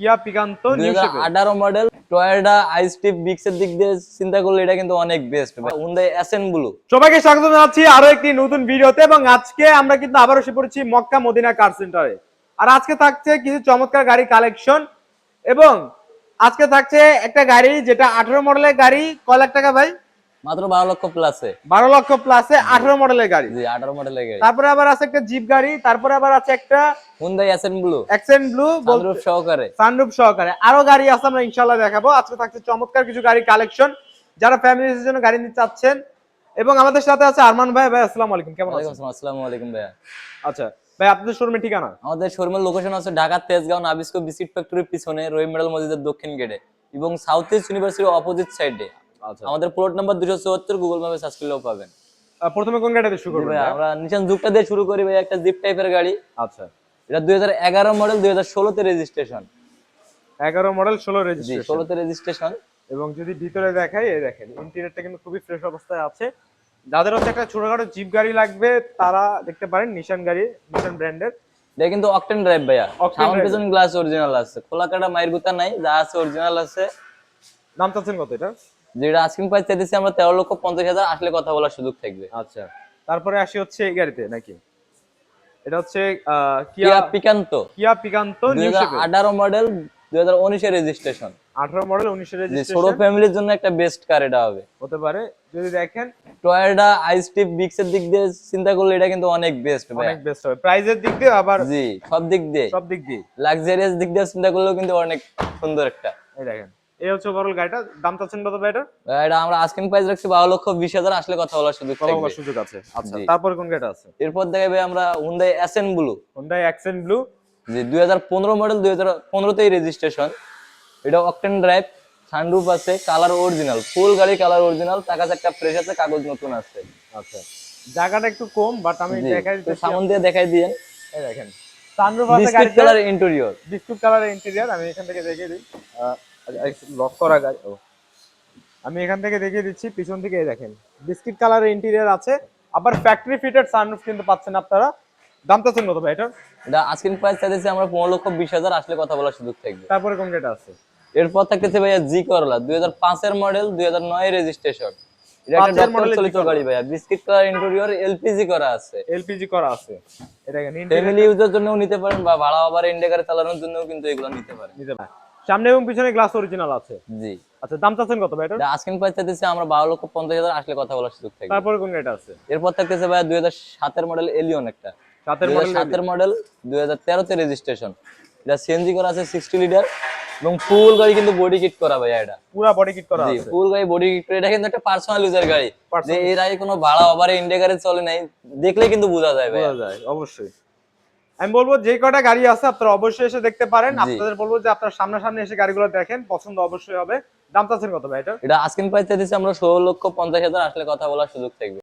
কিয়া পিকান্তো নিউ শেপে 2018 model Toyota আইস্টিপ বিক্স এর দিক দিয়ে চিন্তা করলে এটা কিন্তু অনেক বেস্ট ভাই। Hyundai Accent Blue। সবাইকে স্বাগত জানাচ্ছি আরো একটি নতুন ভিডিওতে এবং আজকে আমরা কিন্তু আবার এসে পড়েছি মক্কা মদিনা কার সেন্টারে। আর আজকে থাকছে কিছু চমৎকার গাড়ি কালেকশন এবং আজকে থাকছে একটা গাড়ি যেটা 18 মডেলের গাড়ি। কয় লাখ টাকা ভাই? মাত্র 12 লক্ষ প্লাসে। 12 লক্ষ প্লাসে 18 মডেলের গাড়ি। জি 18 মডেলের গাড়ি। তারপরে আবার আছে একটা জিপ গাড়ি, তারপরে আবার আছে একটা Hyundai Accent Blue সানরুফ সহকারে। আরো গাড়ি আছে, আমরা ইনশাআল্লাহ দেখাবো। আজকে থাকছে চমৎকার কিছু গাড়ি কালেকশন যারা ফ্যামিলির জন্য গাড়ি নিতে চাচ্ছেন। এবং আমাদের সাথে আছে আরমান ভাই। ভাই আসসালামু আলাইকুম, কেমন আছেন? আসসালামু আলাইকুম ভাইয়া। আচ্ছা ভাই, আপনাদের শোরুমের ঠিকানা? আমাদের শোরুমের লোকেশন আছে ঢাকা তেজগাঁও নাবিস্কো বিস্কিট ফ্যাক্টরির পিছনে রহিম মেডাল মসজিদের দক্ষিণ গেটে এবং সাউথ ইস্ট ইউনিভার্সিটির অপোজিট সাইডে। আচ্ছা, আমাদের প্লট নাম্বার 274, গুগল ম্যাপে সার্চ করলেও পাবেন। প্রথমে কোন গাড়িতে শুরু করবেন? আমরা নিশান জুকটা দিয়ে শুরু করি ভাই, একটা জিপ টাইপের গাড়ি। আচ্ছা, এটা 2011 মডেল, 2016 তে রেজিস্ট্রেশন। 11 মডেল 16 জি রেজিস্ট্রেশন। 16 তে রেজিস্ট্রেশন। এবং যদি ভিতরে দেখাই, এই দেখেন ইন্টেরিয়রটা কিন্তু খুবই ফ্রেশ অবস্থায় আছে। যাদের হচ্ছে একটা ছোটখাটো জিপ গাড়ি লাগবে তারা দেখতে পারেন নিশান গাড়ি, নিশান ব্র্যান্ডের। এটা কিন্তু অকটেন ড্রাইভ ভাইয়া। Octane sound drive। পিছন গ্লাস অরিজিনাল আছে, খোলা কাটা মাইর গুতা নাই, যা আছে অরিজিনাল আছে। দাম চাচ্ছেন কত এটা? যেটা আস্কিং প্রাইস চাইতেছি আমরা 13,50,000, আসলে কথা বলার সুযোগ থাকবে। আচ্ছা, তারপরে আসি হচ্ছে এই গাড়িতে নাকি? এটা হচ্ছে কিয়া পিকান্তো নিউ শেপে 2018 মডেল, 2019 এর রেজিস্ট্রেশন। 18 মডেল 19 এর ছোট রেজিস্ট্রেশন ফ্যামিলির জন্য একটা বেস্ট কার এটা হবে। হতে পারে। যদি দেখেন টয়োটা আইস্টিপ বিক্স এর দিক দিয়ে চিন্তা করলে এটা কিন্তু অনেক বেস্ট ভাই। অনেক বেস্ট হবে প্রাইজের দিক দিয়ে, আবার জি সব দিক দিয়ে, লাক্সারিয়াস দিক দিয়ে চিন্তা করলেও কিন্তু অনেক সুন্দর একটা। এই দেখেন, এই হচ্ছে ওভারঅল গাড়িটা। দাম চাচ্ছেন কত ভাই এটা? এটা আমরা আস্কিং প্রাইস রাখছি 12,20,000, আসলে কথা বলার সুযোগ থাকবে। সুযোগ আছে। আচ্ছা, জি। তারপরে কোন গাড়িটা আছে? এরপর দেখাবে আমরা Hyundai Accent Blue। জি 2015 মডেল, 2015 তেই রেজিস্ট্রেশন। এটা অকটেন ড্রাইভ, সানরুফ আছে, কালার অরিজিনাল, ফুল গাড়ি কালার অরিজিনাল, টাকা একটা ফ্রেশ আছে, কাগজ নতুন আছে। আচ্ছা, জায়গাটা একটু কম বাট আমি দেখাই দিচ্ছি, সামন দিয়ে দেখাই দিয়েন। এই দেখেন সানরুফ আছে, বিস্কিট গাড়িতে কালার ইন্টেরিয়র। বিস্কুট কালারের ইন্টেরিয়র। আমি এখান থেকে দেখিয়ে দিই, লক করা গাড়ি। আমি এখান থেকে দেখিয়ে দিচ্ছি পিছন থেকে। এই দেখেন বিস্কিট কালারের ইন্টেরিয়র আছে, আবার ফ্যাক্টরি ফিটেড সানরুফ কিন্তু পাচ্ছেন আপনারা। দাম চাচ্ছেন কত ভাই এটা? এটা আস্কিং প্রাইস চাইতেছি আমরা 15,20,000, আসলে কথা বলার সুযোগ থাকবে। তারপরে কোন গাড়িটা আছে? এরপর থাকতেছে ভাইয়া জি করলা 2005 এর মডেল, 2009 এর রেজিস্ট্রেশন। এটা একটা ডক্টর চালিত গাড়ি ভাইয়া, বিস্কিট কালার ইন্টেরিয়র, এলপিজি করা আছে। এটা দেখেন ফ্যামিলি ইউজের জন্যও নিতে পারেন বা ভাড়া ওভার ইন্ডিকারে চালানোর জন্যও কিন্তু এগুলো নিতে পারেন। সামনে এবং পিছনে গ্লাস অরিজিনাল আছে। জি। আচ্ছা, দাম চাচ্ছেন কত ভাই এটা? এটা আস্কিং প্রাইস চাইতেছি আমরা 12,50,000, আসলে কথা বলার সুযোগ থাকবে। তারপরে কোন গাড়িটা আছে? এরপর থাকতেছে ভাইয়া 2007 এর মডেল এলিয়ন একটা। 2007 এর মডেল, 2013 তে রেজিস্ট্রেশন। এটা সিএনজি করা আছে 60 লিটার এবং ফুল গাড়ি কিন্তু বডি কিট করা ভাইয়া। এটা পুরো বডি কিট করা আছে। জি ফুল গাড়ি বডি কিট করা। এটা কিন্তু একটা পার্সোনাল ইউজার গাড়ি, যে এর আগে কোনো ভাড়া ওভারে ইন্ডিকারে চলে নাই, দেখলে কিন্তু বোঝা যায় ভাই। বোঝা যায় অবশ্যই। আমি বলবো যে কটা গাড়ি আছে আপনারা অবশ্যই এসে দেখতে পারেন। আপনাদের বলবো যে আপনারা সামনাসামনি এসে গাড়িগুলো দেখেন, পছন্দ অবশ্যই হবে। দাম চাচ্ছেন কত ভাই এটা? এটা আস্কিং প্রাইস চাইতেছি আমরা 16,50,000, আসলে কথা বলার সুযোগ থাকবে।